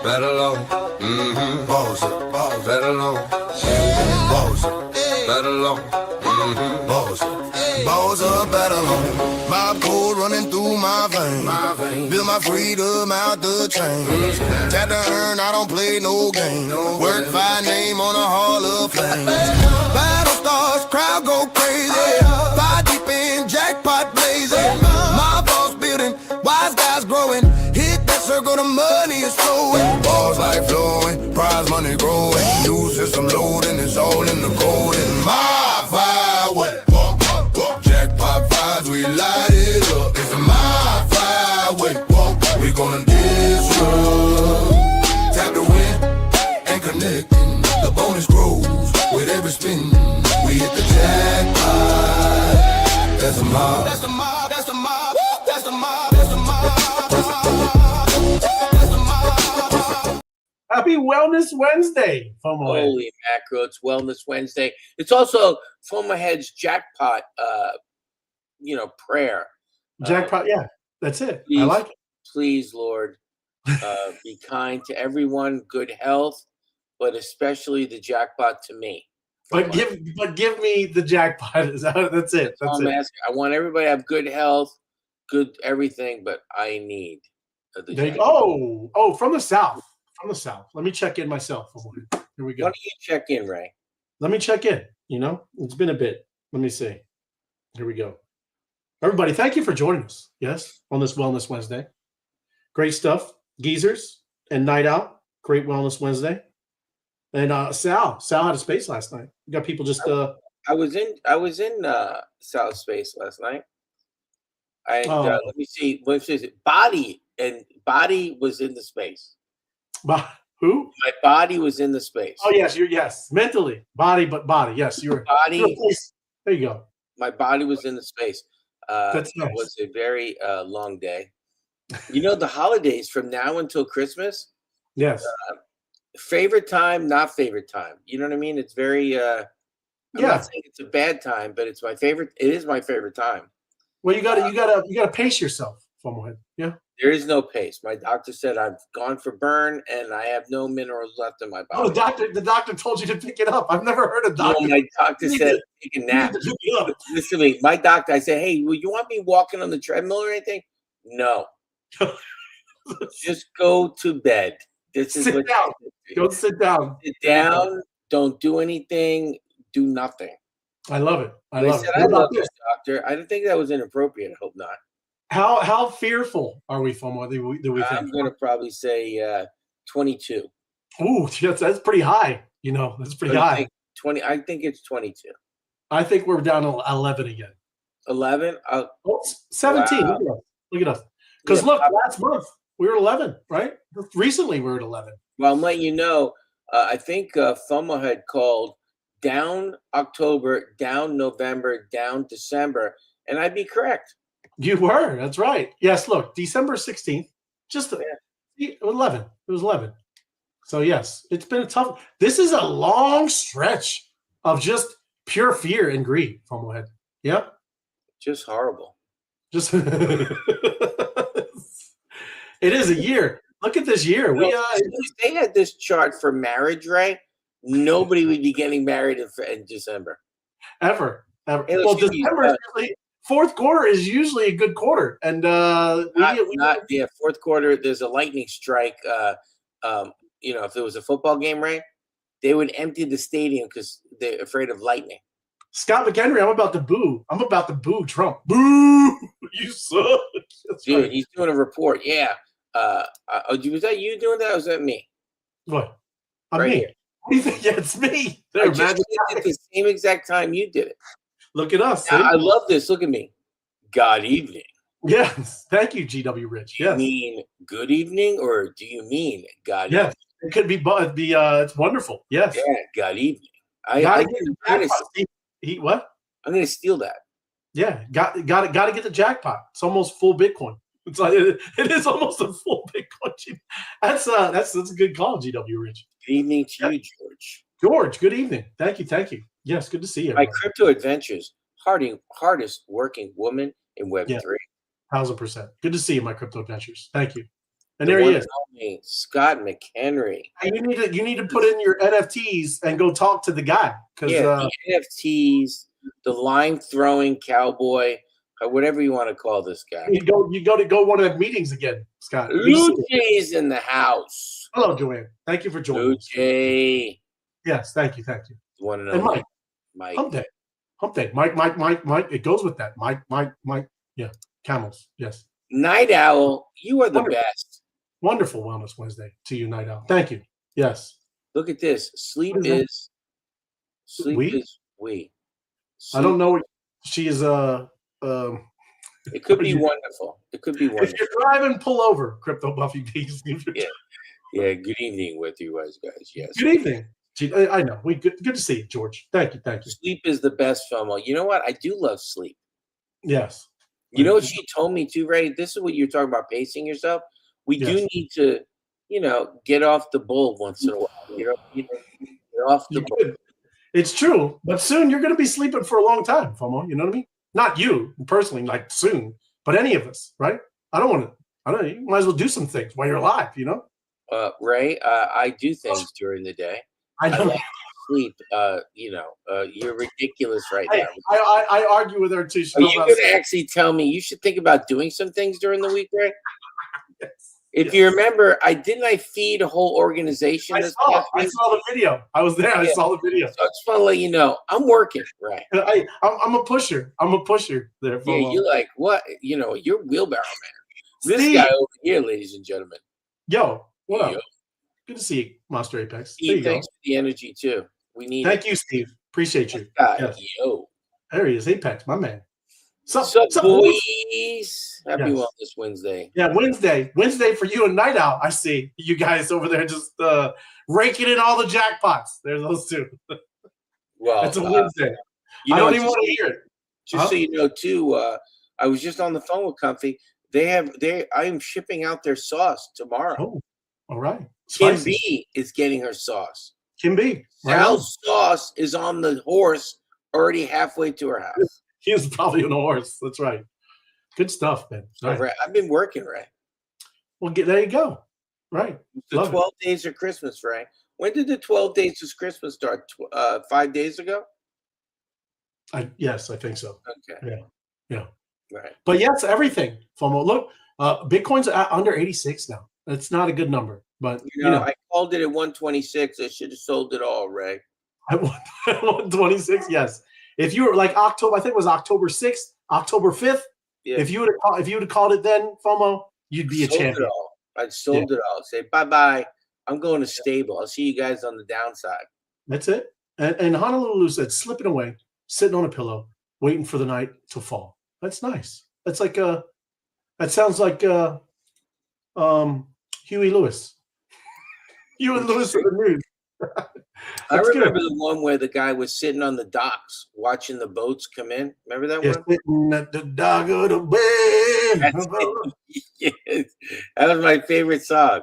better alone. Balls up, better alone. Balls up, better alone. Balls up, balls up, better alone. My cold running through my veins. Build my freedom out the chain. Tap to earn, I don't play no game. Work by name on a hall of fame. Battle stars, crowd go crazy. Fire deep in jackpot blazing. My boss building, wise guys growing. Hit that circle, the money is flowing. Balls like flowing, prize money growing. New system loading, it's all in the gold. And my fire, what? Jackpot vibes, we light it up. It's my fire, what? We gonna disrupt. Tap the win and connecting. The bonus grows with every spin. We hit the jackpot. That's a mob. That's the mob. That's the mob. That's the mob. That's the mob. That's the mob. Happy Wellness Wednesday, FOMO Head. Holy macro, it's Wellness Wednesday. It's also FOMO Head's jackpot, prayer. Jackpot, yeah, that's it. Please, I like it. Please, Lord, be kind to everyone, good health, but especially the jackpot to me. But give me the jackpot. That's it. That's it. I want everybody to have good health, good everything, but I need the jackpot. From the south. From the south. Let me check in myself. Here we go. Why don't you check in, Ray? Let me check in. It's been a bit. Let me see. Here we go. Everybody, thank you for joining us. Yes, on this Wellness Wednesday. Great stuff. Geezers and Night Out. Great Wellness Wednesday. And Sal had a space last night. You got people just I was in South Space last night. Let me see. What is it? Body was in the space. Who? My body was in the space. Oh yes, mentally body, but body. Yes, you're body. There you go. My body was in the space. That's nice. It was a very long day. The holidays from now until Christmas. Yes. Favorite time, not favorite time. You know what I mean? It's very. I'm not saying it's a bad time, but it's my favorite. It is my favorite time. Well, you gotta pace yourself, FOMO Head. Yeah. There is no pace. My doctor said I've gone for burn and I have no minerals left in my body. Oh, the doctor told you to pick it up. I've never heard a doctor. My doctor said take a nap. Listen to me. My doctor, I said, hey, will you want me walking on the treadmill or anything? No. Just go to bed. Sit down. Go sit down. Sit down. Don't do anything. Do nothing. I love it. I love this, doctor. I don't think that was inappropriate. I hope not. How fearful are we, FOMO? Do we think? I'm going to probably say 22. Ooh, that's pretty high. That's pretty high. 20. I think it's 22. I think we're down to 11 again. 11? 17. Wow. Look at us. Because look, last month we were 11, right? Recently we were at 11. Well, I'm letting you know. I think FOMO had called down October, down November, down December, and I'd be correct. You were. That's right. Yes. Look, December 16th, just 11. It was 11. So yes, it's been a tough. This is a long stretch of just pure fear and greed, FOMO Head. Yep. Just horrible. Just it is a year. Look at this year. If they had this chart for marriage, Ray, nobody would be getting married in December. Ever. Well, December fourth quarter is usually a good quarter, and fourth quarter. There's a lightning strike. If there was a football game, Ray, they would empty the stadium because they're afraid of lightning. Scott McHenry, I'm about to boo Trump. Boo! You suck. Dude, right. He's doing a report. Yeah. Was that you doing that, or was that me? What? I'm right me. Here. What do you think? Yeah, it's me. I just did it at the same exact time you did it. Look at us. I love this. Look at me. God evening. Yes. Thank you, GW Rich. Do you mean good evening, or do you mean God evening? Yes. It could be, it's wonderful. Yes. Yeah, God evening. What? I'm going to steal that. Yeah. Got to get the jackpot. It's almost full Bitcoin. It's like it is almost a full Bitcoin. That's a good call, GW Rich. Good evening to you, George. George, good evening. Thank you. Yes, good to see you. My crypto adventures, hardest working woman in Web3. 1,000%. Good to see you, my crypto adventures. Thank you. And there he is. Scott McHenry. And you need to put in your NFTs and go talk to the guy. The NFTs, the line throwing cowboy, or whatever you want to call this guy. You go one of the meetings again, Scott. Luce's in the house. Hello, Joanne. Thank you for joining us. Yes, thank you. You want to know? And Mike. Hump day. Mike. It goes with that. Mike. Yeah. Camels. Yes. Night Owl, you are the best. Wonderful Wellness Wednesday to you, Night Owl. Thank you. Yes. Look at this. Sleep is we. I don't know. She is it could be wonderful. It could be wonderful. If you're driving, pull over, Crypto Buffy. Yeah. Good evening with you guys. Yes. Good evening. I know. Good to see you, George. Thank you. Sleep is the best, FOMO. You know what? I do love sleep. Yes. You know what she told me too, Ray? This is what you're talking about, pacing yourself. We do need to, get off the bull once in a while. Get off the bull. It's true, but soon you're going to be sleeping for a long time, FOMO. You know what I mean? Not you personally, like soon, but any of us, right? You might as well do some things while you're alive, Ray, I do things during the day. I know. I like sleep. You're ridiculous right now. I argue with her too. Are you going to actually tell me you should think about doing some things during the week, Ray? Yes. If you remember, I feed a whole organization. I saw the video. I was there. I saw the video. So I just want to let you know, I'm working, right? I'm a pusher. There. Yeah, you're like, what? You're wheelbarrow man. This guy over here, ladies and gentlemen. Yo, what up? Good to see you, Monster Apex. Steve, thanks for the energy, too. We need Thank you, Steve. Appreciate you. Yes. Yo. There he is, Apex, my man. What's up, boys? Happy Wellness Wednesday. Yeah, Wednesday for you and Night Owl. I see you guys over there just raking in all the jackpots. There's those two. Well, it's a Wednesday. I don't even want to hear it. Just so you know, too, I was just on the phone with Comfy. I am shipping out their sauce tomorrow. Oh, all right. Kim B is getting her sauce. Kim B. Sal's sauce is on the horse, already halfway to her house. He was probably on a horse. That's right. Good stuff, man. Right. I've been working, Ray. Well, there you go. Right. The 12 days of Christmas, Ray. When did the 12 days of Christmas start? 5 days ago? Yes, I think so. Okay. Yeah. Right. But yes, everything. FOMO. Look, Bitcoin's under 86 now. That's not a good number. But I called it at 126. I should have sold it all, Ray. At 126, yes. If you were like October, I think it was October 6th, October 5th. Yeah. If you would have called it then, FOMO, you'd be a champion. I'd sold it all. Say bye-bye. I'm going to stable. I'll see you guys on the downside. That's it. And Honolulu said, slipping away, sitting on a pillow, waiting for the night to fall. That's nice. That's like that sounds like Huey Lewis. Huey Lewis of the news. I remember the one where the guy was sitting on the docks watching the boats come in. Remember that one? Sitting at the dock of the bay. Yes. That was my favorite song.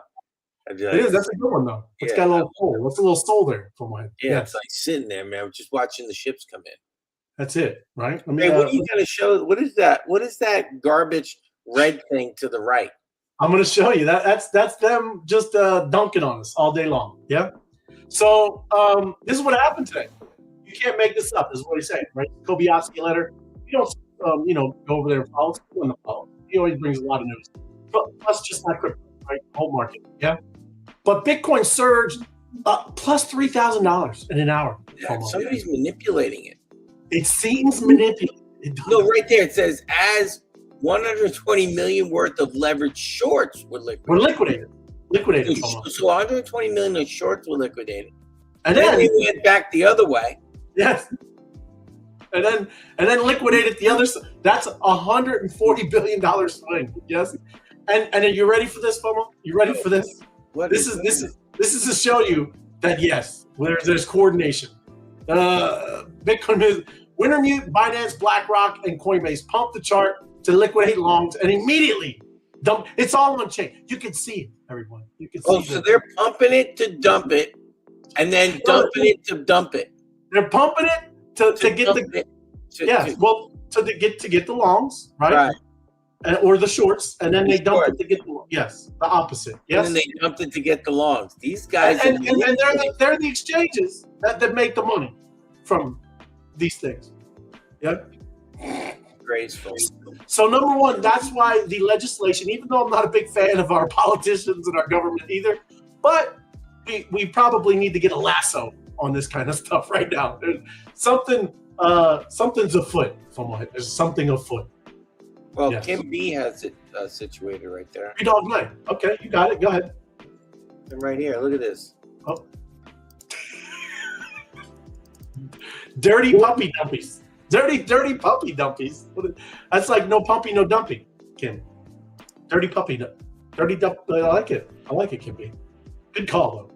It is. That's a good one, though. It's got a little soul. What's a little soul there for my head? Yeah, it's like sitting there, man, just watching the ships come in. That's it, right? I mean, what are you going to show? What is that? What is that garbage red thing to the right? I'm going to show you. That's them just dunking on us all day long. Yeah. So this is what happened today. You can't make this up. This is what he's saying, right? Kobayashi letter. You don't, go over there and follow. He always brings a lot of news. But plus, just not crypto, right? The whole market. Yeah. But Bitcoin surged plus $3,000 in an hour. Yeah, somebody's manipulating it. It seems manipulated. No, right there it says as 120 million worth of leveraged shorts were liquidated. So 120 million of shorts were liquidated. And then we went back the other way. Yes. And then liquidated the other side. That's $140 billion swing. Yes. And are you ready for this, FOMO? You ready for this? This is to show you that yes, there's coordination. Bitcoin Wintermute, Binance, BlackRock, and Coinbase pumped the chart to liquidate longs and immediately dump. It's all on chain. You can see it, everyone. You can see so they're pumping it to dump it, and then dumping it to dump it. They're pumping it to get the longs, right? or the shorts, and then they dumped it to get the opposite. Yes, and then they dumped it to get the longs. These guys, and they're the exchanges that make the money from these things. Yep. Graceful. So number one, that's why the legislation, even though I'm not a big fan of our politicians and our government either, but we probably need to get a lasso on this kind of stuff right now. There's something's afoot. There's something afoot. Well, yes. Kim B has it situated right there. Dog night. Okay, you got it. Go ahead. I'm right here. Look at this. Oh. Dirty puppy dumpies. Dirty puppy dumpies. That's like no puppy, no dumpy, Kim. Dirty puppy. Dirty dump. I like it. Kim B. Good call, though.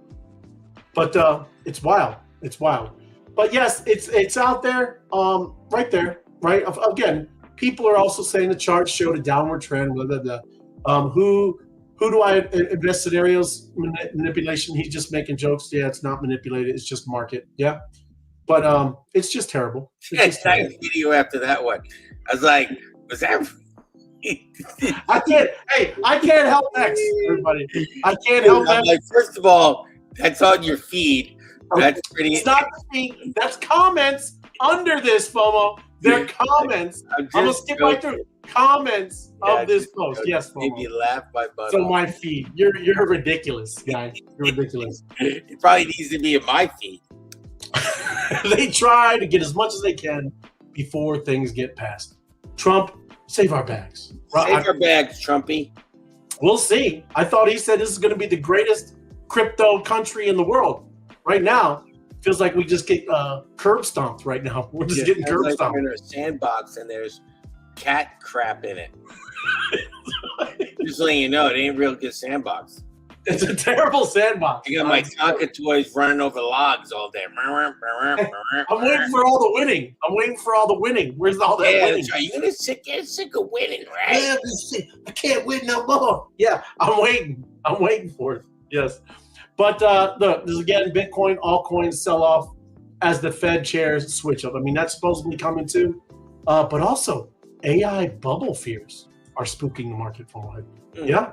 But it's wild. It's wild. But yes, it's out there, right there, right? Again, people are also saying the charts showed a downward trend. Who do I invest scenarios manipulation? He's just making jokes. Yeah, it's not manipulated. It's just market. Yeah, but it's just terrible. It's a video after that one. I was like, was that? I can't help next, everybody. I can't help that. Like, first of all, that's on your feed. That's pretty. It's not the feed. That's comments under this, FOMO. They're comments. I'm gonna skip right through comments of this post. Yes, FOMO. Made me laugh my butt So off. my feed. You're ridiculous, guy. You're ridiculous. It probably needs to be in my feed. They try to get as much as they can before things get passed. Trump, save our bags. Save our bags, Trumpy. We'll see. I thought he said this is going to be the greatest crypto country in the world. Right now, feels like we just get curb stomped right now. We're just getting curb stomped. We're in a sandbox and there's cat crap in it. Just letting you know, it ain't real good sandbox. It's a terrible sandbox. I got my Tonka toys running over logs all day. I'm waiting for all the winning. Where's all that winning? Right. You're gonna get sick of winning, right? Yeah, I can't win no more. Yeah, I'm waiting for it. Yes. But look, this is again Bitcoin, altcoins sell off as the Fed chairs switch up. I mean, that's supposedly coming too. But also, AI bubble fears are spooking the market for one. Yeah.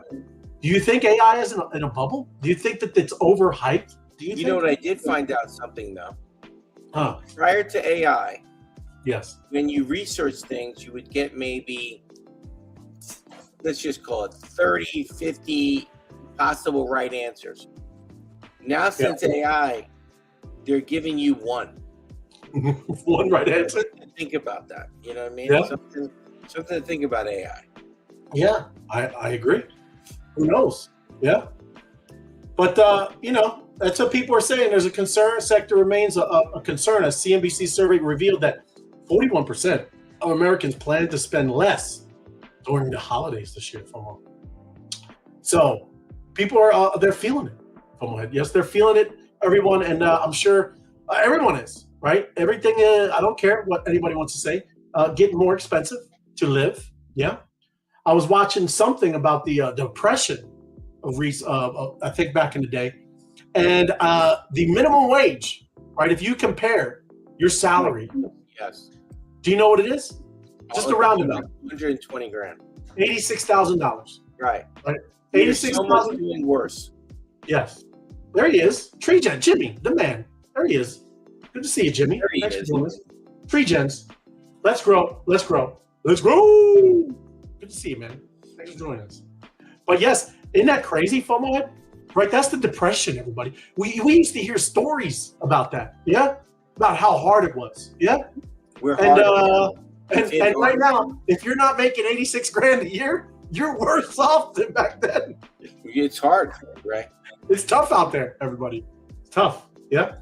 Do you think AI is in a bubble? Do you think that it's overhyped? You know what? I did find out something though. Huh. Prior to AI, yes, when you research things, you would get maybe, let's just call it 30, 50 possible right answers. Now, since AI, they're giving you one. One right answer? Think about that. You know what I mean? Yeah. Something to think about AI. Yeah, I agree. Who knows? Yeah. But, that's what people are saying. There's a concern. Sector remains a concern. A CNBC survey revealed that 41% of Americans plan to spend less during the holidays this year. So people are they're feeling it. Yes, they're feeling it, everyone. And I'm sure everyone is, right? Everything, I don't care what anybody wants to say, getting more expensive to live. Yeah. I was watching something about the depression of I think back in the day, and the minimum wage, right? If you compare your salary, yes. Do you know what it is? Just a roundabout. $120,000. $86,000. Right. 86,000. Doing worse. Yes. There he is. Tree Gen, Jimmy, the man. There he is. Good to see you, Jimmy. There he is. Tree Gens. Let's grow. Let's grow. Let's grow. Good to see you, man. Thanks for joining us. But yes, isn't that crazy, FOMO? Right? That's the depression, everybody. We used to hear stories about that. Yeah? About how hard it was. Yeah? And right now, if you're not making 86 grand a year, you're worse off than back then. It's hard, right? It's tough out there, everybody. It's tough. Yeah?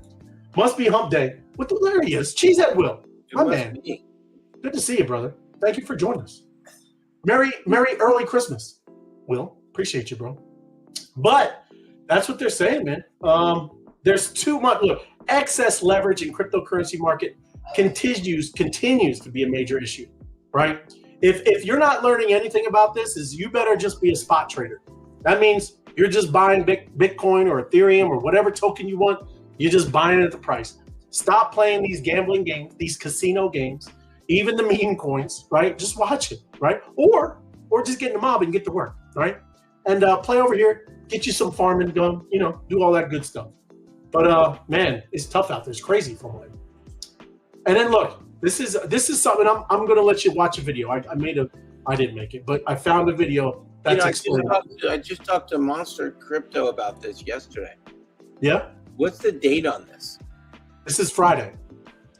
Must be hump day. There he is. Cheesehead Will. My man. Good to see you, brother. Thank you for joining us. Merry early Christmas, Will. Appreciate you, bro. But that's what they're saying, man. There's too much. Look, excess leverage in cryptocurrency market continues to be a major issue, right? If you're not learning anything about this, is you better just be a spot trader. That means you're just buying Bitcoin or Ethereum or whatever token you want. You're just buying it at the price. Stop playing these gambling games, these casino games, even the meme coins, right? Just watch it, right? Or or just get in the mob and get to work, right? And play over here, get you some farming done, do all that good stuff. But man, it's tough out there. It's crazy for me. And then look, this is something I'm gonna let you watch a video. I didn't make it, but I found a video that's explaining. I just talked to Monster Crypto about this yesterday. Yeah. What's the date on this? This is Friday.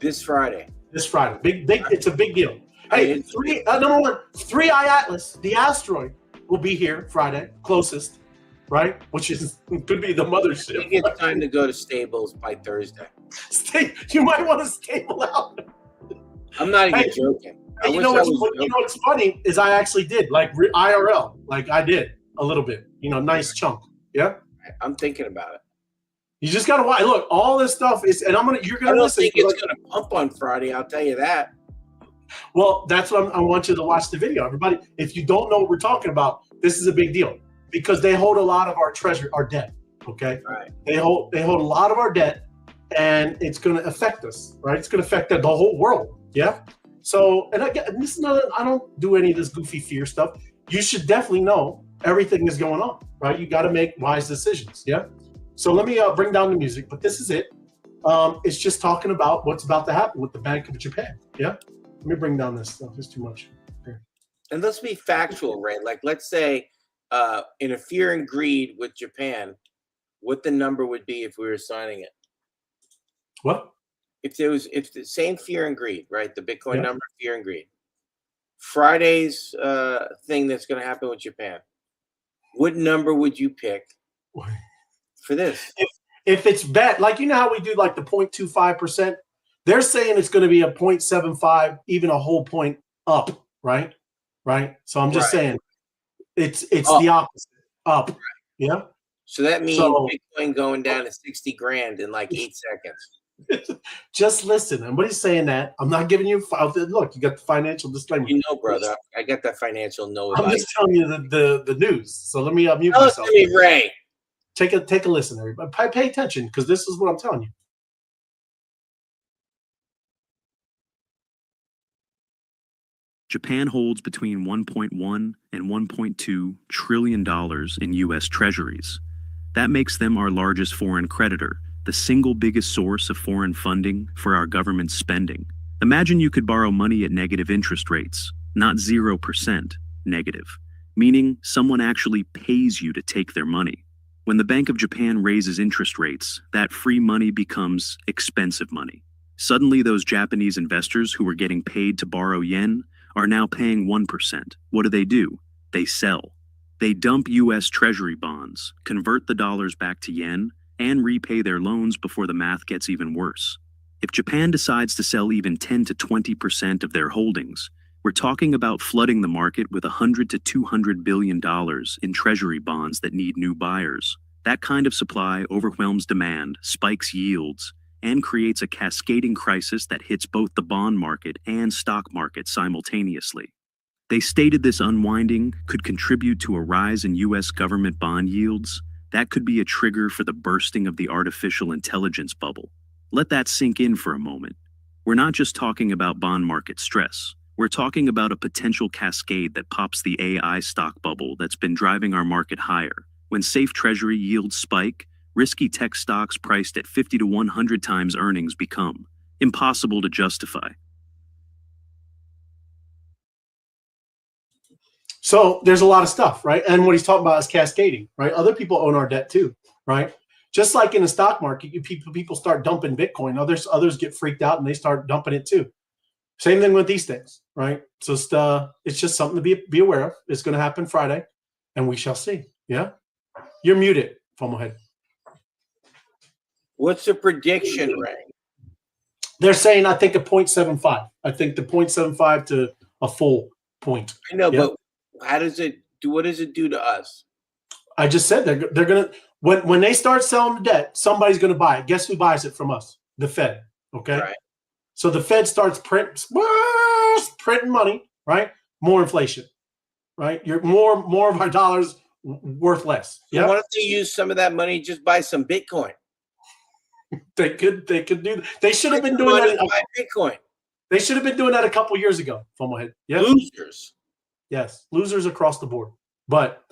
This Friday. Big. It's a big deal. Hey, number one, 3i Atlas, the asteroid, will be here Friday, closest, right? Which could be the mothership. I think it's time to go to stables by Thursday. You might want to stable out. I'm not even joking. You know what's funny is I actually did like IRL, like I did a little bit, nice chunk. Yeah. I'm thinking about it. You just gotta watch. Look, all this stuff is, and you're gonna listen. I don't think it's gonna pump on Friday. I'll tell you that. Well, that's what I want you to watch the video, everybody. If you don't know what we're talking about, this is a big deal because they hold a lot of our treasure, our debt. Okay. Right. They hold a lot of our debt, and it's gonna affect us. Right. It's gonna affect the whole world. Yeah. So, and this is I don't do any of this goofy fear stuff. You should definitely know everything is going on. Right. You got to make wise decisions. Yeah. So let me bring down the music, but this is it. It's just talking about what's about to happen with the Bank of Japan. Yeah. Let me bring down this stuff. It's too much. Here. And let's be factual, right? Like, let's say in a fear and greed with Japan, what the number would be if we were signing it. What? If the same fear and greed, right? The Bitcoin number, fear and greed. Friday's thing that's going to happen with Japan. What number would you pick for this? If it's bet, like how we do like the 0.25%, they're saying it's going to be a 0.75, even a whole point up, right? So I'm just saying it's the opposite, up. Right. Yeah. So that means Bitcoin going down to 60 grand in like 8 seconds. Just listen. Nobody's saying that. I'm not giving you. Look, you got the financial disclaimer. Brother, I got that financial advice. I'm just telling you the news. So let me mute myself. Listen to me, Ray. Take a listen, everybody. Pay attention because this is what I'm telling you. Japan holds between $1.1 and $1.2 trillion in U.S. treasuries. That makes them our largest foreign creditor, the single biggest source of foreign funding for our government spending. Imagine you could borrow money at negative interest rates, not 0% negative, meaning someone actually pays you to take their money. When the Bank of Japan raises interest rates, that free money becomes expensive money. Suddenly, those Japanese investors who were getting paid to borrow yen are now paying 1%. What do? They sell. They dump U.S. Treasury bonds, convert the dollars back to yen, and repay their loans before the math gets even worse. If Japan decides to sell even 10 to 20% of their holdings, we're talking about flooding the market with $100 to $200 billion in Treasury bonds that need new buyers. That kind of supply overwhelms demand, spikes yields, and creates a cascading crisis that hits both the bond market and stock market simultaneously. They stated this unwinding could contribute to a rise in U.S. government bond yields. That could be a trigger for the bursting of the artificial intelligence bubble. Let that sink in for a moment. We're not just talking about bond market stress. We're talking about a potential cascade that pops the AI stock bubble that's been driving our market higher. When safe treasury yields spike, risky tech stocks priced at 50 to 100 times earnings become impossible to justify. So there's a lot of stuff, right? And what he's talking about is cascading, right? Other people own our debt too, right? Just like in the stock market, people start dumping Bitcoin. Others get freaked out and they start dumping it too. Same thing with these things, right? So it's just something to be aware of. It's going to happen Friday, and we shall see. Yeah, you're muted. Funnel head. What's the prediction, Ray? They're saying I think a 0.75. I think the 0.75 to a full point. I know, but how does it do? What does it do to us? I just said they're gonna when they start selling the debt, somebody's gonna buy it. Guess who buys it from us? The Fed. Okay. Right. So the Fed starts printing money, right? More inflation, right? You're more of our dollars worth less. So why don't they use some of that money just buy some Bitcoin? They could do. They should have been doing that. Buy Bitcoin. They should have been doing that a couple years ago. From my head. Yeah. Losers. Yes, losers across the board. But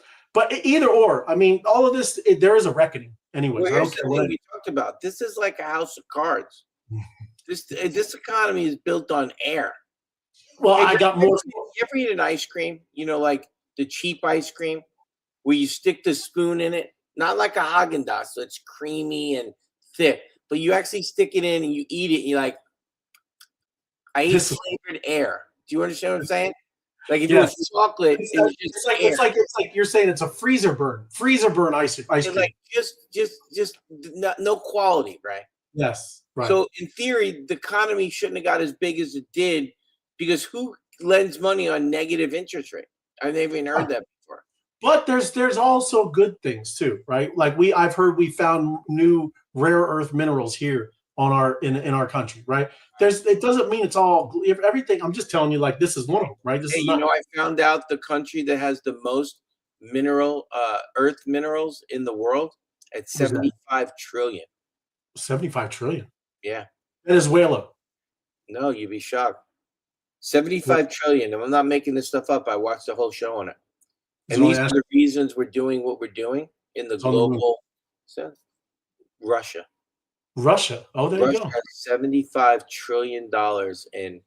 either or, I mean, all of this, there is a reckoning. Anyways, well, I here's don't the care thing we talked about. This is like a house of cards. This economy is built on air. Well, I got more. You ever eat an ice cream? You know, like the cheap ice cream where you stick the spoon in it, not like a Haagen-Dazs, so it's creamy and thick, but you actually stick it in and you eat it. And you're like, I ate flavored air. Do you understand what I'm saying? Like if it was chocolate, it's like you're saying it's a freezer burn ice cream. Like just no quality, right? Yes, right. So in theory, the economy shouldn't have got as big as it did because who lends money on negative interest rate? I've never even heard that before. But there's also good things too, right? Like I've heard we found new rare earth minerals here on in our country, right? It doesn't mean it's all everything. I'm just telling you, like, this is one of them, right? I found out the country that has the most earth minerals in the world at 75 trillion. 75 trillion. Yeah. Venezuela. No, you'd be shocked. 75 trillion. And I'm not making this stuff up. I watched the whole show on it. And these are the reasons we're doing what we're doing in the global sense. Russia. Oh, there you go. Has $75 trillion in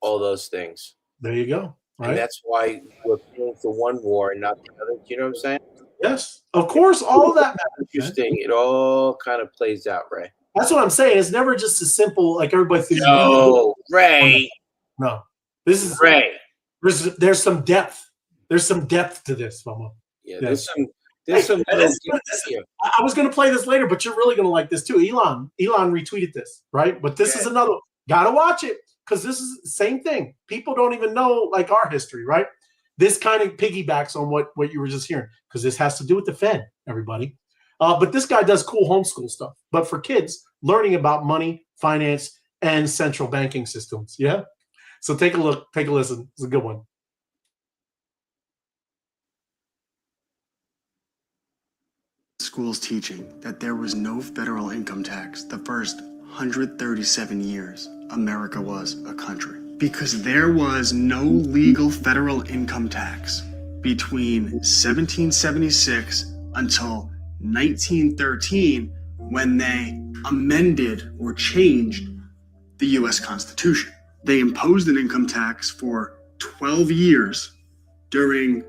all those things. There you go. Right. And that's why we're paying for one war and not the other. Do you know what I'm saying? Yes. Of course, all of that matters. Interesting. It all kind of plays out, Ray. That's what I'm saying. It's never just as simple like everybody thinks. No, Ray. No. This is Ray. There's some depth. There's some depth to this, Mama. Yeah, there's some. I was going to play this later, but you're really going to like this too. Elon retweeted this, right? But this is another. Gotta watch it because this is the same thing. People don't even know like our history, right? This kind of piggybacks on what you were just hearing because this has to do with the Fed, everybody. But this guy does cool homeschool stuff. But for kids, learning about money, finance, and central banking systems. Yeah. So take a look, take a listen. It's a good one. Schools teaching that there was no federal income tax the first 137 years America was a country. Because there was no legal federal income tax between 1776 until 1913 when they amended or changed the U.S. Constitution. They imposed an income tax for 12 years during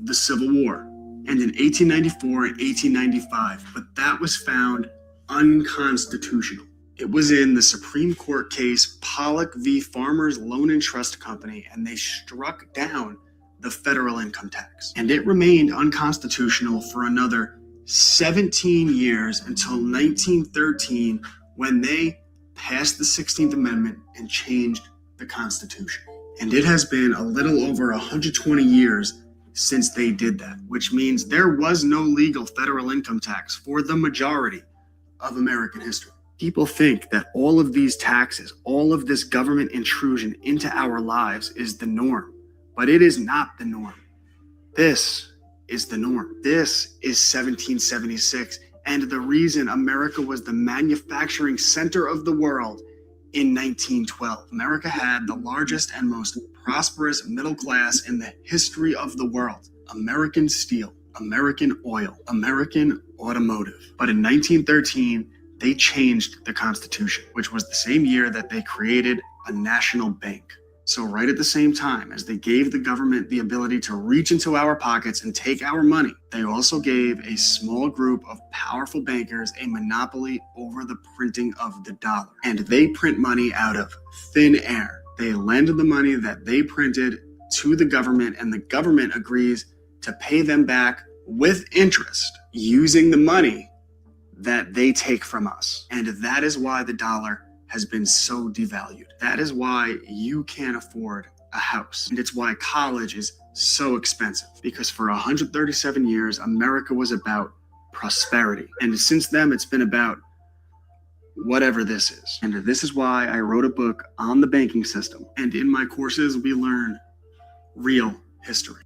the Civil War and in 1894 and 1895, but that was found unconstitutional. It was in the Supreme Court case Pollock v. Farmers Loan and Trust Company, and they struck down the federal income tax. And it remained unconstitutional for another 17 years until 1913 when they passed the 16th Amendment and changed the Constitution. And it has been a little over 120 years since they did that, which means there was no legal federal income tax for the majority of American history. People think that all of these taxes, all of this government intrusion into our lives is the norm, but it is not the norm. This is the norm. This is 1776, and the reason America was the manufacturing center of the world in 1912. America had the largest and most prosperous middle class in the history of the world. American steel, American oil, American automotive. But in 1913, they changed the Constitution, which was the same year that they created a national bank. So right at the same time as they gave the government the ability to reach into our pockets and take our money, they also gave a small group of powerful bankers a monopoly over the printing of the dollar. And they print money out of thin air. They lend the money that they printed to the government, and the government agrees to pay them back with interest using the money that they take from us. And that is why the dollar has been so devalued. That is why you can't afford a house. And it's why college is so expensive, because for 137 years, America was about prosperity. And since then, it's been about whatever this is. And this is why I wrote a book on the banking system. And in my courses, we learn real history.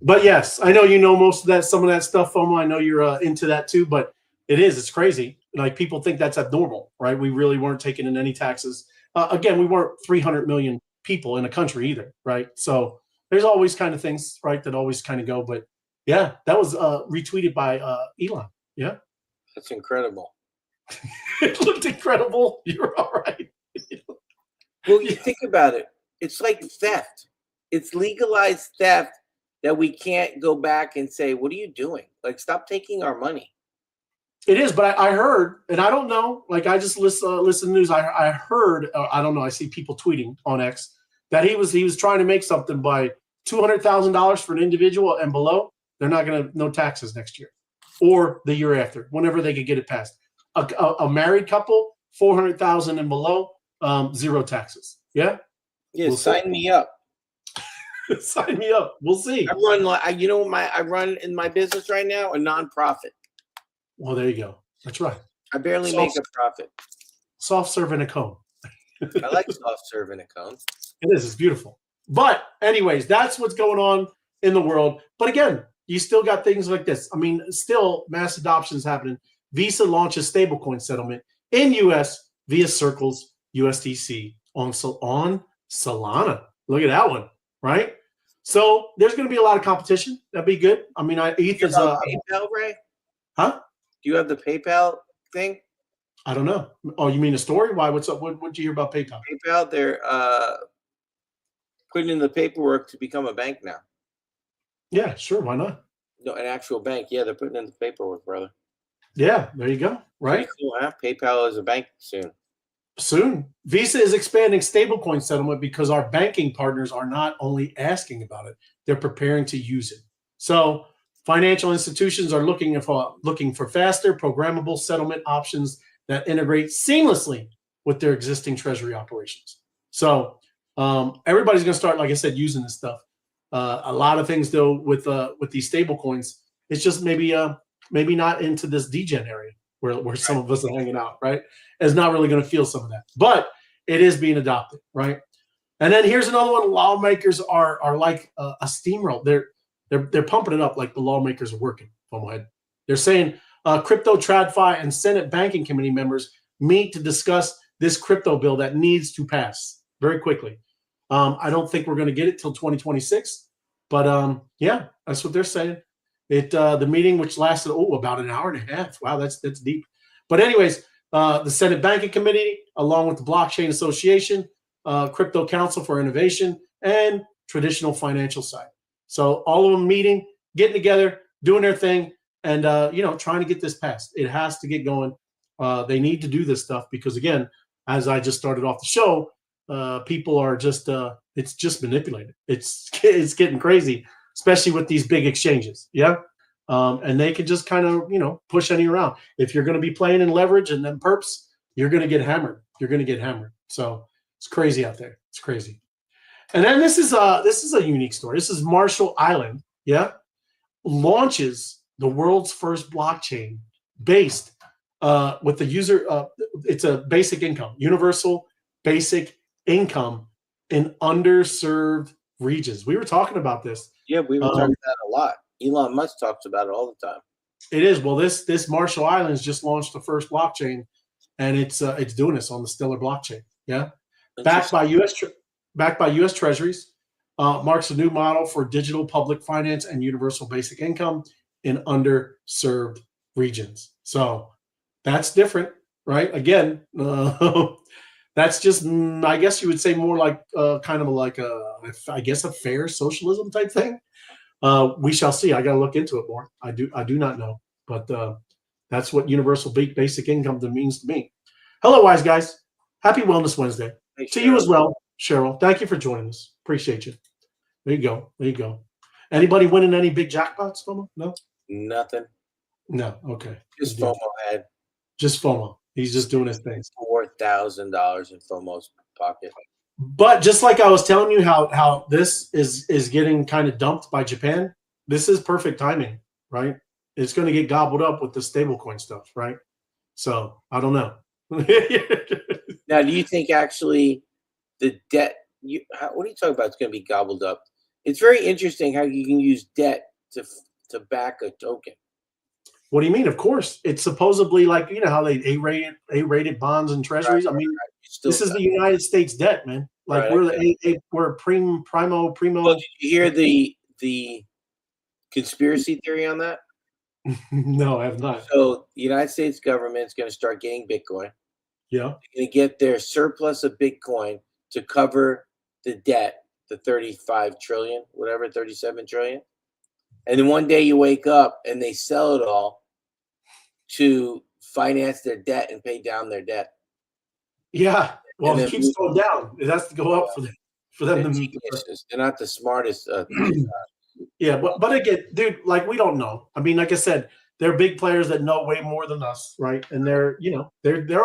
But yes, I know you know most of that, some of that stuff, FOMO. I know you're into that too, but it's crazy. Like people think that's abnormal, right? We really weren't taking in any taxes. Again, we weren't 300 million people in a country either, right? So there's always kind of things, right, that always kind of go. But yeah, that was retweeted by Elon. Yeah. That's incredible. It looked incredible. You're all right. Well, you think about it. It's like theft. It's legalized theft that we can't go back and say, what are you doing? Like, stop taking our money. It is, but I heard, and I don't know, like I just listen to news. I heard, I don't know, I see people tweeting on X that he was trying to make something by $200,000 for an individual and below. They're not going to, no taxes next year or the year after, whenever they could get it passed. A married couple, 400,000 and below, 0 taxes. Yeah. Yeah. We'll sign me up. Sign me up. We'll see. I run in my business right now, a nonprofit. Well, there you go. That's right. I barely make a profit. Soft serve in a cone. I like soft serve in a cone. It is. It's beautiful. But anyways, that's what's going on in the world. But again, you still got things like this. I mean, still mass adoption is happening. Visa launches stablecoin settlement in U.S. via Circle's USDC on Solana. Look at that one, right? So there's going to be a lot of competition. That'd be good. I mean, ETH is PayPal, Ray? Huh? Do you have the PayPal thing? I don't know. Oh, you mean a story? Why? What's up? What did you hear about PayPal? PayPal, they're putting in the paperwork to become a bank now. Yeah, sure. Why not? No, an actual bank. Yeah, they're putting in the paperwork, brother. Yeah, there you go. Right. Pretty cool, huh? PayPal is a bank soon. Soon. Visa is expanding stablecoin settlement because our banking partners are not only asking about it, they're preparing to use it. So financial institutions are looking for faster, programmable settlement options that integrate seamlessly with their existing treasury operations. So everybody's going to start, like I said, using this stuff. A lot of things, though, with these stable coins, it's just maybe not into this degen area where some of us are hanging out, right? It's not really going to feel some of that, but it is being adopted, right? And then here's another one. Lawmakers are like a steamroll. They're pumping it up like the lawmakers are working. From my head, they're saying crypto TradFi and Senate Banking Committee members meet to discuss this crypto bill that needs to pass very quickly. I don't think we're going to get it till 2026, but yeah, that's what they're saying. The meeting, which lasted about an hour and a half. Wow, that's deep. But anyways, the Senate Banking Committee, along with the Blockchain Association, Crypto Council for Innovation, and Traditional Financial Side. So all of them meeting, getting together, doing their thing, and trying to get this passed. It has to get going. They need to do this stuff because, again, as I just started off the show, people are just it's just manipulated. It's getting crazy, especially with these big exchanges. Yeah. And they can just kind of, push any around. If you're going to be playing in leverage and then perps, you're going to get hammered. So it's crazy out there. It's crazy. And then this is a unique story. This is Marshall Island. Yeah. Launches the world's first blockchain based with the user. It's a basic income, universal basic income in underserved regions. We were talking about this. Yeah, we were talking about it a lot. Elon Musk talks about it all the time. It is. Well, this Marshall Islands just launched the first blockchain, and it's doing this on the Stellar blockchain. Yeah, backed by U.S. Treasuries, marks a new model for digital public finance and universal basic income in underserved regions. So that's different, right? Again, that's just, I guess you would say, more like kind of like a fair socialism type thing. We shall see. I got to look into it more. I do not know, but that's what universal basic income means to me. Hello, wise guys. Happy Wellness Wednesday to you as well, Cheryl. Thank you for joining us. Appreciate you. There you go. Anybody winning any big jackpots, FOMO? No? Nothing. No. Okay. Just FOMO had. Just FOMO. He's just doing his thing. $4,000 in FOMO's pocket. But just like I was telling you how this is getting kind of dumped by Japan, this is perfect timing, right? It's going to get gobbled up with the stablecoin stuff, right? So I don't know. Now, do you think actually the debt? What are you talking about? It's going to be gobbled up. It's very interesting how you can use debt to back a token. What do you mean? Of course, it's supposedly like, you know how they A-rated bonds and treasuries. I mean, this is the United States debt, man. Like we're primo. Well, did you hear the conspiracy theory on that? No, I have not. So the United States government's going to start getting Bitcoin. Yeah. They're going to get their surplus of Bitcoin to cover the debt, the 35 trillion, whatever, 37 trillion. And then one day you wake up and they sell it all to finance their debt and pay down their debt. Yeah. Well, it keeps going down. It has to go up for them to meet. They're not the smartest. Yeah, but again, dude, like we don't know. I mean, like I said, they're big players that know way more than us, right? And they're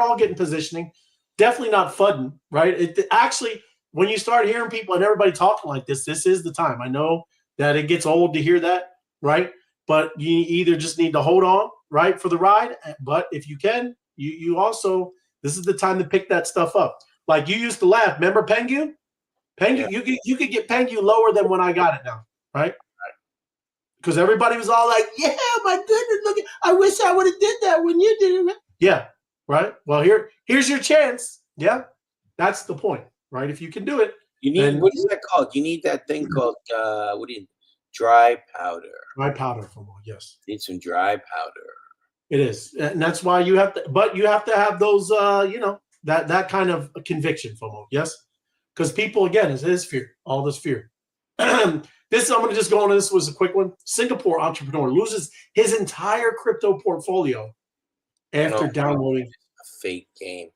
all getting positioning. Definitely not FUDing, right? It actually, when you start hearing people and everybody talking like this is the time. I know that it gets old to hear that, right? But you either just need to hold on, right, for the ride. But if you can, you also, this is the time to pick that stuff up. Like you used to laugh. Remember Pengu? Pengu, yeah. You could get Pengu lower than when I got it now, right? Because everybody was all like, "Yeah, my goodness, look! I wish I would have did that when you did it." Yeah, right. Well, here's your chance. Yeah, that's the point, right? If you can do it, you need what is that called? You need that thing called dry powder. Dry powder, FOMO. Yes, need some dry powder. It is, and that's why you have to. But you have to have those, that kind of conviction, FOMO. Yes, because people, again, it is fear, all this fear. This, I'm going to just go on. This was a quick one. Singapore entrepreneur loses his entire crypto portfolio after downloading a fake game.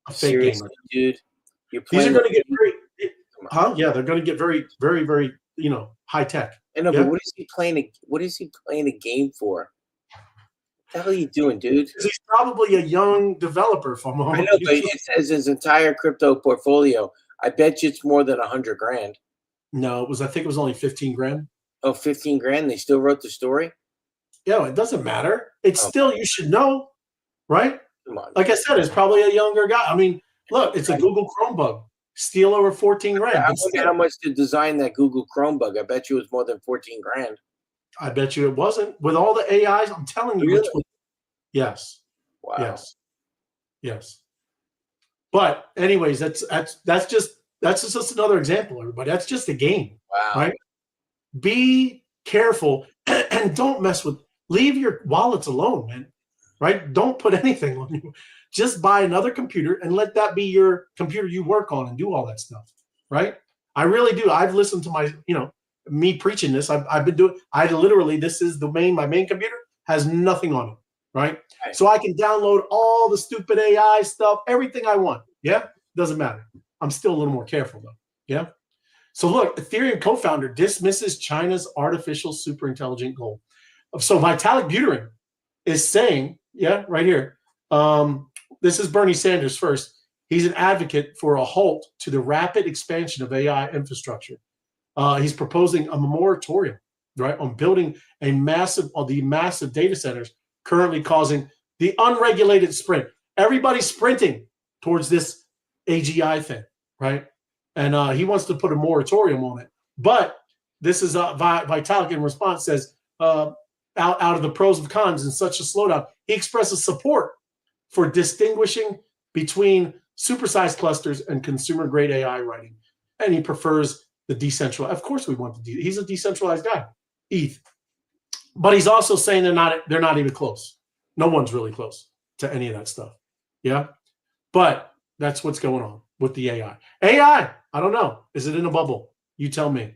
A fake game, dude. These are going to get very, yeah, they're going to get very, very, very, high tech. I know, but what is he playing? What is he playing a game for? What the hell are you doing, dude? He's probably a young developer from home. I know, but it says his entire crypto portfolio. I bet you it's more than $100,000. No, I think it was only 15 grand. Oh, 15 grand. They still wrote the story? Yeah, it doesn't matter. It's still, you should know, right? Come on. Like I said, it's probably a younger guy. I mean, look, it's a Google Chrome bug. Steal over 14 grand. I wonder how much to design that Google Chrome bug. I bet you it was more than 14 grand. I bet you it wasn't. With all the AIs, I'm telling you. Really? Yes. Wow. Yes. But anyways, that's just another example, everybody. That's just a game. Wow. Right? Be careful and don't mess with. Leave your wallets alone, man. Right? Don't put anything on you. Just buy another computer and let that be your computer you work on and do all that stuff. Right? I really do. I've listened to my, me preaching this. I've been doing. This is my main computer has nothing on it. Right? So I can download all the stupid AI stuff, everything I want. Yeah? Doesn't matter. I'm still a little more careful though. Yeah. So look, Ethereum co-founder dismisses China's artificial superintelligent goal. So Vitalik Buterin is saying, right here. This is Bernie Sanders first. He's an advocate for a halt to the rapid expansion of AI infrastructure. He's proposing a moratorium, right, on building the massive data centers currently causing the unregulated sprint. Everybody's sprinting towards this AGI thing, right? And he wants to put a moratorium on it. But this is Vitalik in response says, out of the pros and cons in such a slowdown, he expresses support for distinguishing between supersized clusters and consumer-grade AI writing. And he prefers the decentralized. Of course we want he's a decentralized guy, ETH. But he's also saying they're not even close. No one's really close to any of that stuff. Yeah? But that's what's going on with the AI. AI, I don't know. Is it in a bubble? You tell me.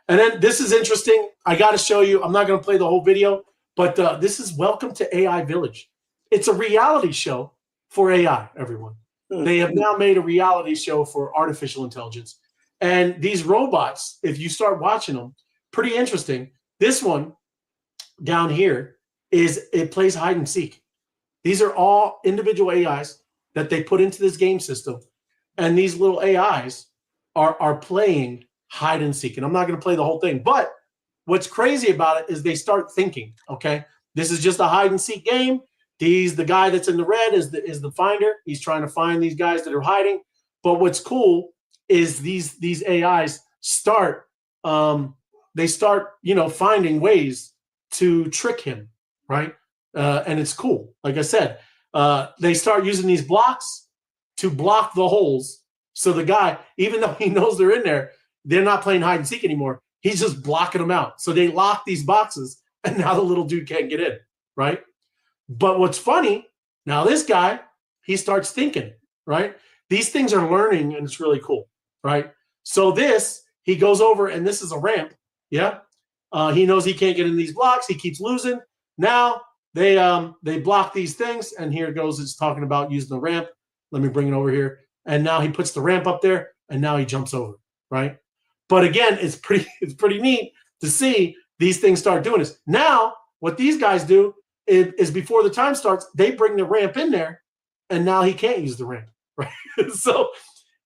And then this is interesting. I got to show you. I'm not going to play the whole video, but this is Welcome to AI Village. It's a reality show for AI, everyone. They have now made a reality show for artificial intelligence. And these robots, if you start watching them, pretty interesting. This one down here it plays hide and seek. These are all individual AIs that they put into this game system. And these little AIs are playing hide and seek. And I'm not going to play the whole thing. But what's crazy about it is they start thinking, okay, this is just a hide and seek game. The guy that's in the red is the finder. He's trying to find these guys that are hiding. But what's cool is these AIs start finding ways to trick him, right? and it's cool. Like I said, they start using these blocks to block the holes. So the guy, even though he knows they're in there, they're not playing hide and seek anymore. He's just blocking them out. So they lock these boxes, and now the little dude can't get in, right? But what's funny, now this guy, he starts thinking, right? These things are learning, and it's really cool, right? So he goes over, and this is a ramp, yeah? He knows he can't get in these blocks. He keeps losing. Now they block these things, and here it goes. It's talking about using the ramp. Let me bring it over here. And now he puts the ramp up there, and now he jumps over, right? But again, it's pretty neat to see these things start doing this. Now, what these guys do is before the time starts, they bring the ramp in there, and now he can't use the ramp, right? So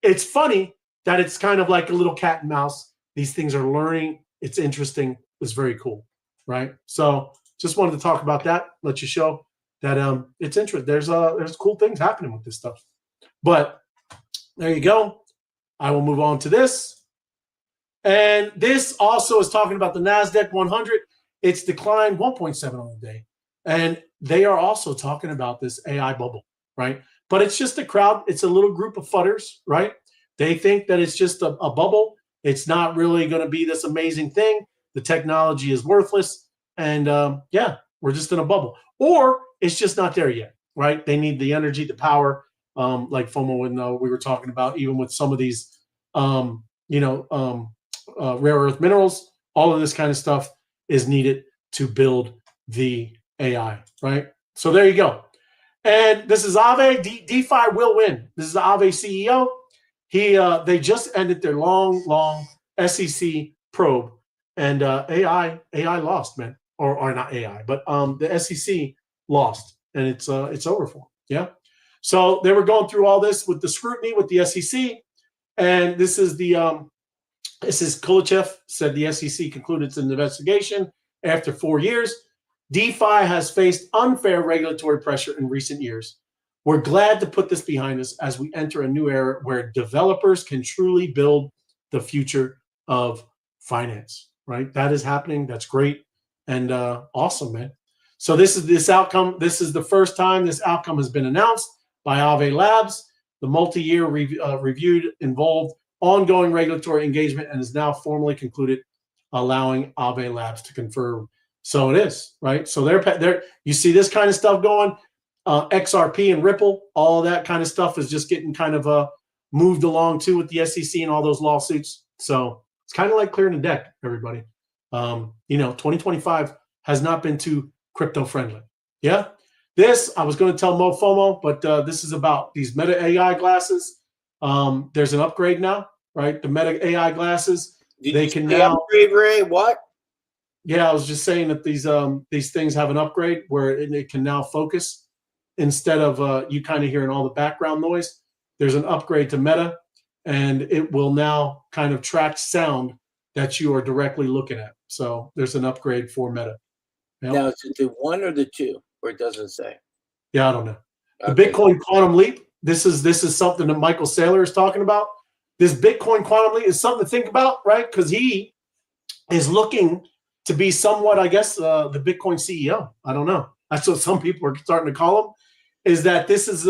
it's funny that it's kind of like a little cat and mouse. These things are learning. It's interesting. It's very cool, right? So just wanted to talk about that, let you show that it's interesting. There's cool things happening with this stuff. But there you go. I will move on to this. And this also is talking about the NASDAQ 100. It's declined 1.7 on the day. And they are also talking about this AI bubble, right? But it's just a crowd. It's a little group of fudders, right? They think that it's just a bubble. It's not really going to be this amazing thing. The technology is worthless. And yeah, we're just in a bubble. Or it's just not there yet, right? They need the energy, the power, like FOMO and we were talking about, even with some of these, rare earth minerals, all of this kind of stuff is needed to build the AI, right? So there you go. And this is Aave. DeFi will win. This is the Aave CEO. They just ended their long SEC probe, and AI lost, man, or not AI, but the SEC lost, and it's over for them. Yeah. So they were going through all this with the scrutiny with the SEC, and this is Kulichev said the SEC concluded its investigation after 4 years. DeFi has faced unfair regulatory pressure in recent years. We're glad to put this behind us as we enter a new era where developers can truly build the future of finance, right? That is happening. That's great. And awesome, man. So this outcome. This is the first time this outcome has been announced by Aave Labs. The multi-year reviewed involved ongoing regulatory engagement and is now formally concluded, allowing Aave Labs to confirm. So it is, right? So they're you see this kind of stuff going, XRP and Ripple, all that kind of stuff is just getting kind of moved along too with the SEC and all those lawsuits. So it's kind of like clearing the deck, everybody. 2025 has not been too crypto friendly. Yeah. This, I was going to tell MoFomo, but this is about these Meta AI glasses. There's an upgrade now, right? The Meta AI glasses, they can now upgrade, Ray. What? Yeah, I was just saying that these things have an upgrade where it can now focus instead of you kind of hearing all the background noise. There's an upgrade to Meta, and it will now kind of track sound that you are directly looking at. So there's an upgrade for Meta. Yep. Now, is it the 1 or the 2, or it doesn't say? Yeah, I don't know. The Bitcoin quantum leap. This is something that Michael Saylor is talking about. This Bitcoin quantum leap is something to think about, right? Because he is looking to be somewhat, I guess, the Bitcoin CEO. I don't know. That's what some people are starting to call him. Is that this is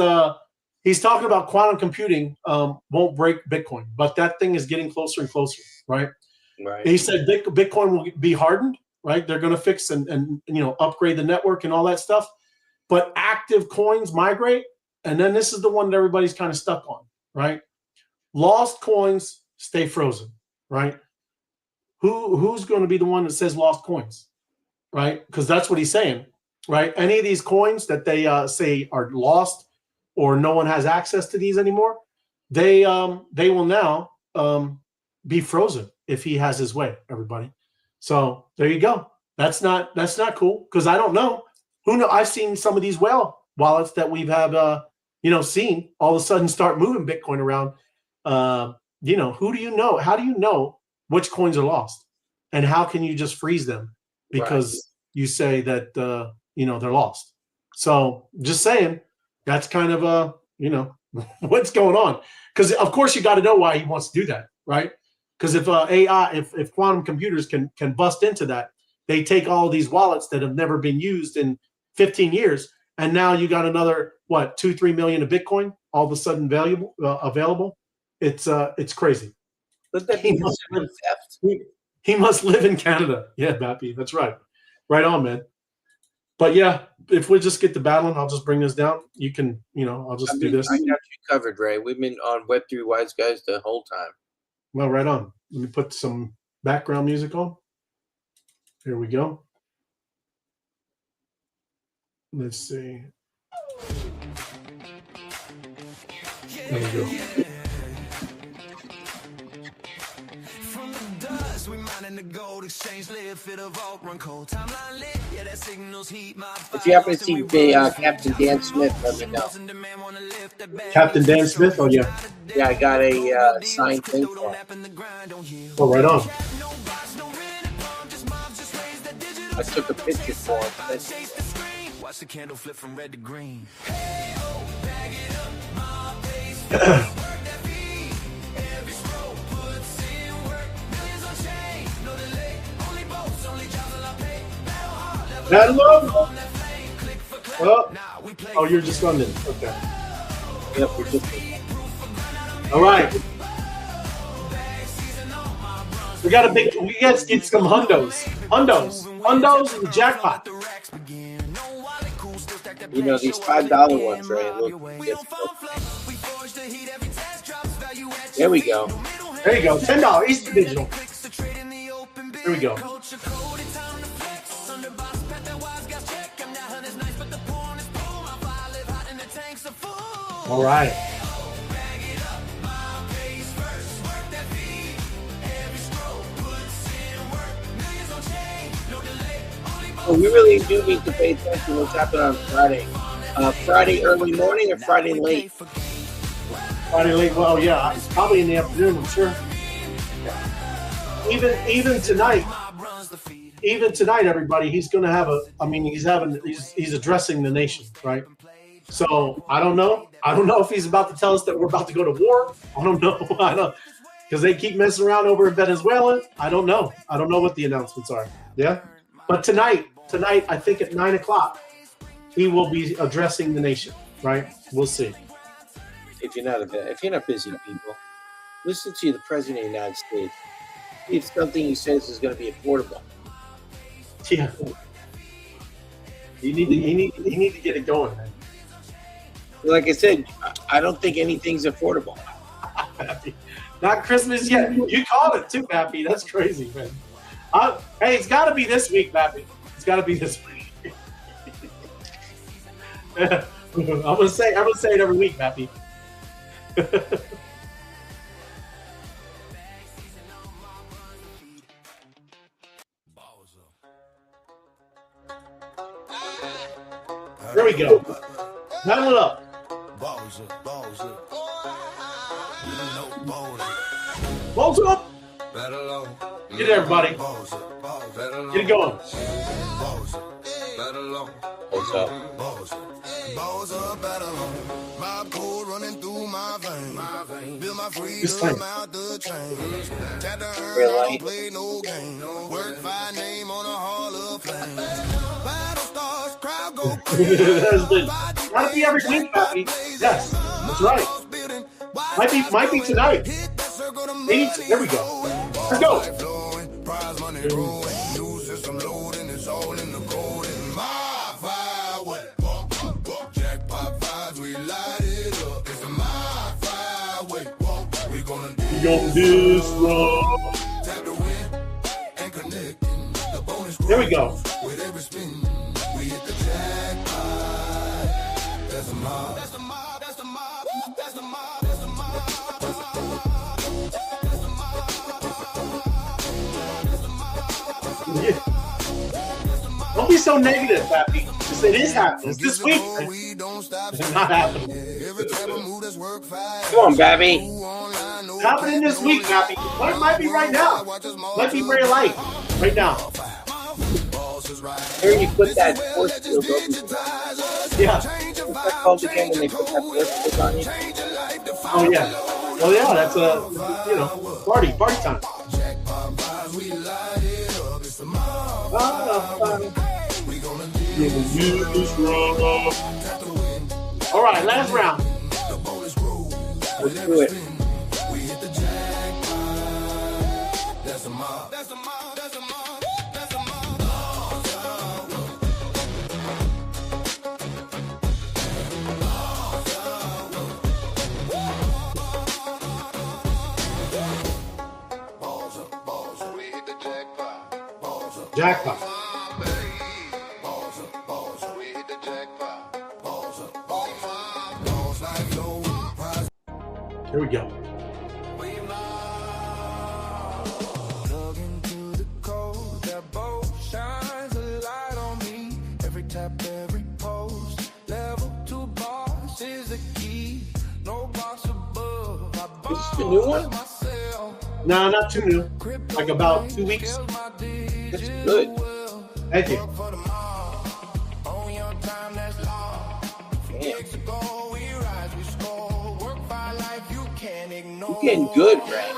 he's talking about quantum computing won't break Bitcoin, but that thing is getting closer and closer, right? Right. He said Bitcoin will be hardened, right? They're going to fix and upgrade the network and all that stuff, but active coins migrate, and then this is the one that everybody's kind of stuck on, right? Lost coins stay frozen, right? Who's going to be the one that says lost coins, right? Because that's what he's saying, right? Any of these coins that they say are lost or no one has access to these anymore, they will now be frozen if he has his way, everybody. So there you go. That's not cool because I don't know. Who know? I've seen some of these whale wallets that we've seen all of a sudden start moving Bitcoin around. Who do you know? How do you know which coins are lost, and how can you just freeze them because you say that they're lost? So just saying, that's kind of what's going on, because of course you got to know why he wants to do that, right? Because if AI, if quantum computers can bust into that, they take all these wallets that have never been used in 15 years, and now you got another, what, 2-3 million of Bitcoin all of a sudden available. It's crazy. Would that be theft? He must live in Canada. Yeah, Bappy, that's right. Right on, man. But yeah, if we just get to battling, I'll just bring this down. You can, I'll just do this. I got you covered, Ray. We've been on Web3 Wise Guys the whole time. Well, right on. Let me put some background music on. Here we go. Let's see. There we go. If you happen to see Captain Dan Smith, let me know. Captain Dan Smith? Oh, yeah. Yeah, I got a signed thing for him. Oh, right on. I took a picture for him. Watch the candle flip from red to green. Hello. Oh, you're just London. Okay. Yep, we're just. All right. We got to get some hundos and the jackpot. These $5 ones, right? Look, there we go. There you go. $10 Eastern Digital. Here we go. All right. Well, we really do need to pay attention to what's happening on Friday. Friday early morning or Friday late? Friday late. Well, yeah, it's probably in the afternoon, I'm sure. Even tonight. Even tonight, everybody, he's going to have he's addressing the nation, right? So I don't know. I don't know if he's about to tell us that we're about to go to war. I don't know. Because they keep messing around over in Venezuela. I don't know. I don't know what the announcements are. Yeah. But tonight, I think at 9:00, he will be addressing the nation, right? We'll see. If you're not busy people, listen to the President of the United States. If something he says is going to be affordable. Yeah. He need to get it going, man. Like I said, I don't think anything's affordable. Not Christmas yet. You called it too, Bappy. That's crazy, man. Hey, it's got to be this week, Bappy. It's got to be this week. I'm gonna say it every week, Bappy. There we go. Battle it up. Balls up. Get it, everybody. Get it going. What's up? Balls up, battle on. My cold running through my veins. Build my freedom out the chains. Tap to earn, Real I light. don't play no game. Work by name on a hall of fame. Battle stars, crowd go crazy. Gotta be every week, Bappy. Yes, that's right. Might be tonight. There we go. Let's go. Prize money growing. New system loading. It's all in the code. In my fire. Jackpot vibes, we light it up. It's my fire. We gonna do this wrong. tap the win and connect. The bonus There we go. with every spin. We hit the jackpot. That's the mob. That's the mob. That's the mob. That's the mob. That's the mob. Yeah. Don't be so negative, Bappy. It is happening. It's this week. We don't stop. It's not happening. Every type of move that's work fast. Come on, Babby. It's happening this week, Bappy. But it might be right now. Might be very light. Right now. Here you put that force field over. Yeah. What's that called again when they put that force field on you? Oh yeah. Oh yeah. That's a party time. We light it up. It's the mob. Ah, We gonna All right, last round. Let's do it. We hit the jackpot. That's a mob. That's a mob. That's a mob. That's a mob. Balls up, balls up. We hit the jackpot. Balls up. Jackpot. Balls up, balls up. We hit the jackpot. Balls up, balls up. Balls like low. Prize. Here we go. Plug into the code, that boat shines a light on me. Every tap, every post, level 2 boss is the key. No boss above. Is this the new one? No, not too new. Like about 2 weeks. That's good. Thank you. Damn. You're getting good, Ray.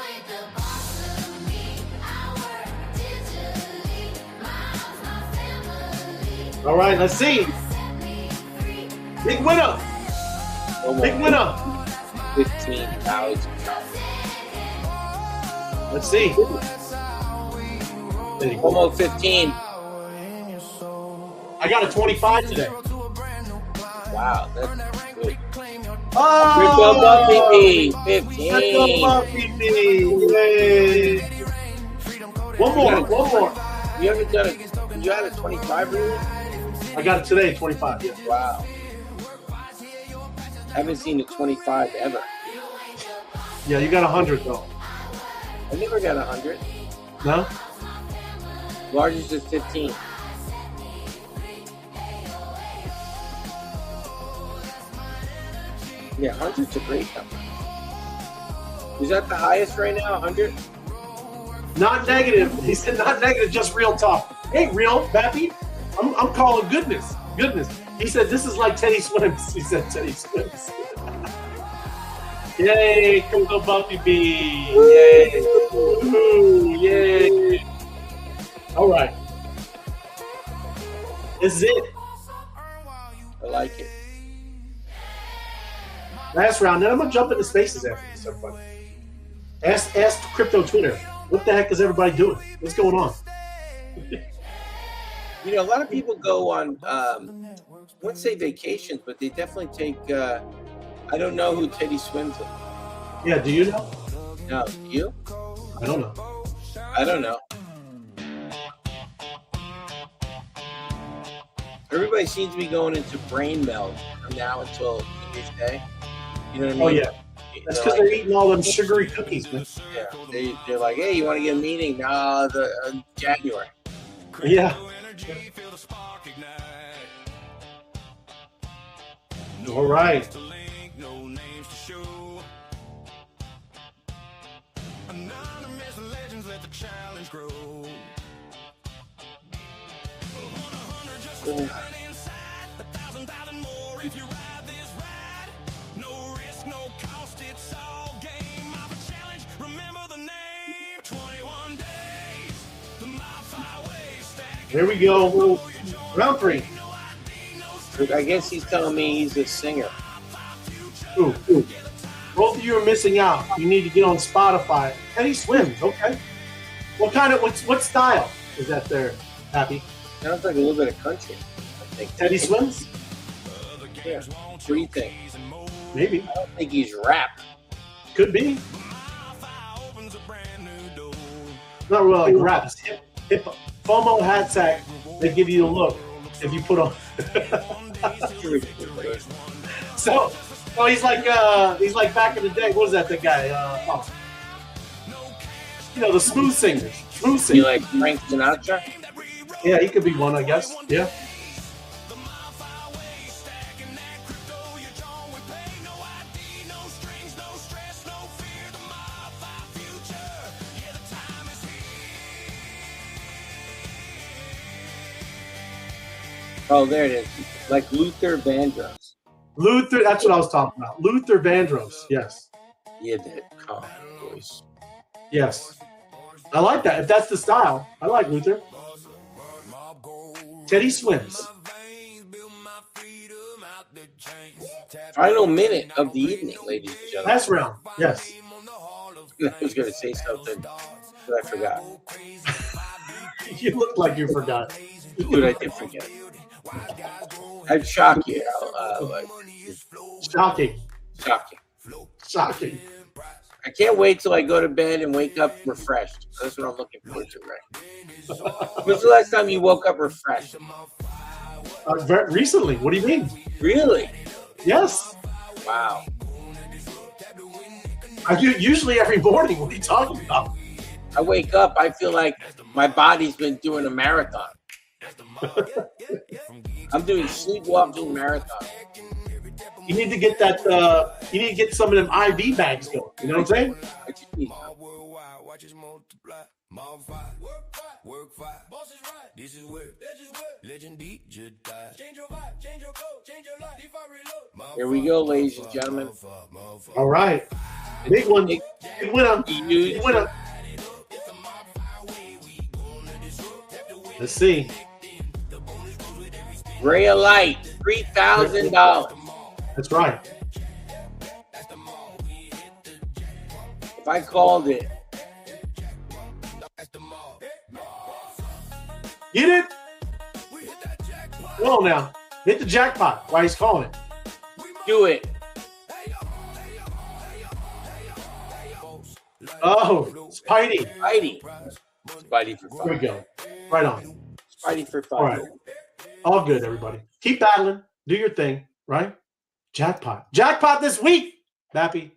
All right, let's see. Big winner. Big winner. 15,000. Let's see. Almost 15. I got a 25 today. Wow, that's good. Oh, Buffy, Crypto 15. Buffy. Yay. One more. You haven't done it. You had a 25 really? I got it today, 25. Yeah. Wow. I haven't seen a 25 ever. Yeah, you got 100 though. I never got 100. No? Largest is 15. Yeah, 100's a great number. Is that the highest right now, 100? Not negative. He said not negative, just real talk. Hey, real, Bappy, I'm calling goodness. Goodness. He said this is like Teddy Swims. He said Teddy Swims. Yay, Crypto Buffy B. Yay. Woo, yay. All right. This is it. I like it. Last round. Then I'm going to jump into spaces after this, everybody. Ask Crypto Twitter. What the heck is everybody doing? What's going on? You know, a lot of people go on, I wouldn't say vacations, but they definitely take, I don't know who Teddy Swims with. Yeah, do you know? No, you? I don't know. I don't know. Everybody seems to be going into brain meld from now until New Year's Day. You know what I mean? Oh, yeah. That's because they're eating all them sugary cookies, man. Yeah. They're like, hey, you want to get a meeting? No, January. Yeah. All right. Here we go. Round 3. I guess he's telling me he's a singer. Ooh. Both of you are missing out. You need to get on Spotify. Teddy Swims, okay. What style is that there, Happy? Sounds like a little bit of country, I think. Teddy Swims? Yeah. What do you think? Maybe. I don't think he's rap. Could be. Not really like rap. It's hip. FOMO hashtag. They give you a look if you put on. So he's like back in the day. What was that? The guy? You know, the smooth singers. You like Frank Sinatra? Yeah, he could be one, I guess. Yeah. Oh, there it is. Like Luther Vandross. Luther, that's what I was talking about. Luther Vandross, yes. Yeah, that calm voice. Yes. I like that. If that's the style, I like Luther. Teddy Swims. Final minute of the evening, ladies and gentlemen. Last round. Yes. I was going to say something, but I forgot. You look like you forgot. Dude, I did forget. I'd shock you. Shocking. Shocking. I can't wait till I go to bed and wake up refreshed. That's what I'm looking forward to, right? When's the last time you woke up refreshed? Recently. What do you mean? Really? Yes. Wow. I do usually every morning. What are you talking about? I wake up, I feel like my body's been doing a marathon. I'm doing sleepwalking marathon. You need to get that. You need to get some of them IV bags going. You know what I'm saying? Here we go, ladies and gentlemen. All right, big one. Big winner. Big winner. Let's see. Ray of Light, $3,000. That's right. If I called it, get it. Come on now, hit the jackpot while he's calling it. Do it. Oh, Spidey. Spidey for 5. There we go. Right on. Spidey for 5. All right. All good, everybody. Keep battling. Do your thing, right? Jackpot. Jackpot this week, Bappy.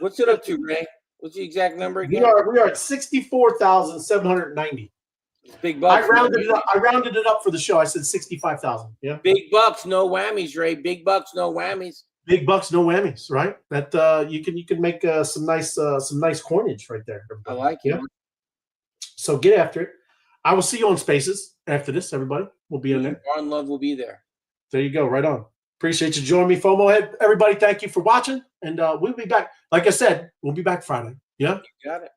What's it up to, Ray? What's the exact number again? We are at 64,790. Big bucks. I rounded it up for the show. I said 65,000. Yeah. Big bucks, no whammies, Ray. Big bucks, no whammies. Big bucks, no whammies. Right. That you can make some nice coinage right there. I like it. Yeah. So get after it. I will see you on Spaces after this. Everybody, we'll be in there. Ron Love will be there. There you go. Right on. Appreciate you joining me, FOMO Head. Everybody, thank you for watching, and we'll be back. Like I said, we'll be back Friday. Yeah. You got it.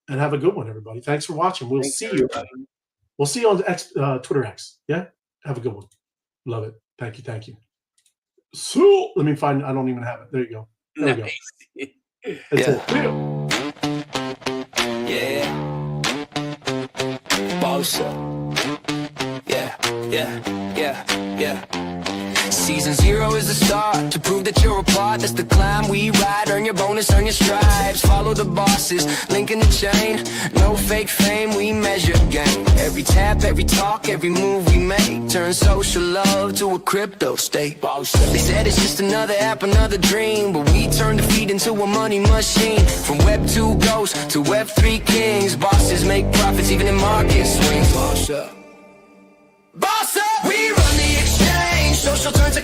And have a good one, everybody. Thanks for watching. Thanks, see everybody. You. We'll see you on Twitter X. Yeah. Have a good one. Love it. Thank you. So let me find. I don't even have it. There you go. There you go. That's it. Yeah. Bossa. Yeah. Season 0 is the start to prove that you're a part. That's the climb we ride. Earn your bonus, earn your stripes. Follow the bosses, link in the chain. No fake fame, we measure game. Every tap, every talk, every move we make. Turn social love to a crypto state. They said it's just another app, another dream, but we turn defeat into a money machine. From Web 2 ghosts to Web 3 kings. Bosses make profits even in market swings. Boss up. We run the exchange. Social turns to